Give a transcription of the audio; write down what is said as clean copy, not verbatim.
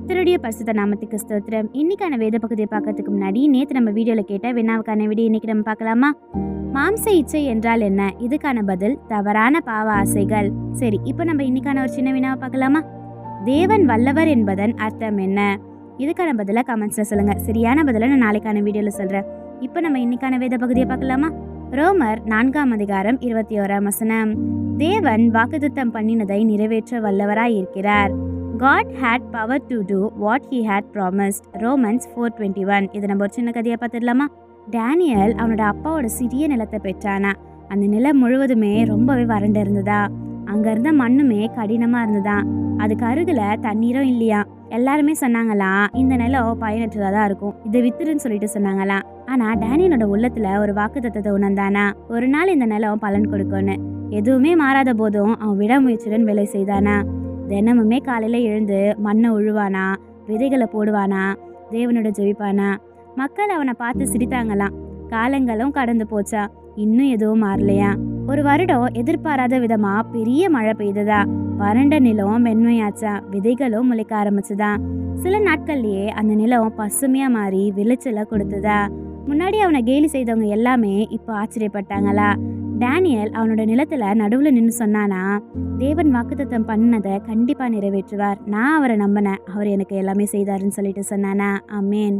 கர்த்தருடைய பரிசுத்த நாமத்துக்கு ஸ்தோத்திரம். இன்னைக்கான வேத பகுதியை பார்க்கறதுக்கு முன்னாடி நேத்து நம்ம வீடியோல கேட்ட வினாவுக்கான விடை இன்னைக்கு நம்ம பார்க்கலாமா? மாம்ச இச்சை என்றால் என்ன? இதுக்கான பதில் தவறான பாவ ஆசைகள். சரி, இப்போ நம்ம இன்னைக்கான ஒரு சின்ன வினாவை பார்க்கலாமா? தேவன் வல்லவர் என்பதன் அர்த்தம் என்ன? இதுக்கான பதில கமெண்ட்ஸ்ல சொல்லுங்க. சரியான பதில நான் நாளைக்கான வீடியோல சொல்றேன். இப்போ நம்ம இன்னைக்கான வேத பகுதியை பார்க்கலாமா? ரோமர் 4:21 தேவன் வாக்குத்தத்தம் பண்ணினதை நிறைவேற்ற வல்லவராய் இருக்கிறார். God had power to do what he had promised. Romans 4:21. இதை நம்ம ஒரு சின்ன கதையை பார்த்துடலாமா? டேனியல் அவனோட அப்பாவோட சிறிய நிலத்தை பெற்றானா. அந்த நிலம் முழுவதுமே ரொம்பவே வறண்டு இருந்ததா. அங்க இருந்த மண்ணுமே கடினமா இருந்ததா. அதுக்கு அருகில தண்ணீரும் இல்லையா. எல்லாருமே சொன்னாங்களாம், இந்த நிலம் பயனற்றதா தான் இருக்கும், இதை வித்துருன்னு சொல்லிட்டு சொன்னாங்களாம். ஆனா டேனியலோட உள்ளத்துல ஒரு வாக்குத்தத்தத்தை உணர்ந்தானா, ஒரு நாள் இந்த நிலம் பலன் கொடுக்கும்னு. எதுவுமே மாறாத போதும் அவன் விடாமுயற்சியுடன் வேலை செய்தானா. தினமுமே காலையில எழுந்து மண்ணை உழுவானா, விதைகளை போடுவானா, தேவனோட ஜெபிப்பானா. மக்கள் அவனை பார்த்து சிரித்தாங்களாம். காலங்களும் கடந்து போச்சா, இன்னும் எதுவும் மாறலையா. ஒரு வருடம் எதிர்பாராத விதமா பெரிய மழை பெய்ததா. வறண்ட நிலம் மென்மையாச்சா, விதைகளும் முளைக்க ஆரம்பிச்சுதா. சில நாட்கள்லயே அந்த நிலம் பசுமையா மாறி விளைச்சலை கொடுத்ததா. முன்னாடி அவனை கேலி செய்தவங்க எல்லாமே இப்போ ஆச்சரியப்பட்டாங்களா. டேனியல் அவனோட நிலத்துல நடுவுல நின்று சொன்னானா, தேவன் வாக்குத்தத்தம் பண்ணதை கண்டிப்பா நிறைவேற்றுவார், நான் அவரை நம்பினேன், அவர் எனக்கு எல்லாமே செய்தாருன்னு சொல்லிட்டு சொன்னானா. ஆமென்.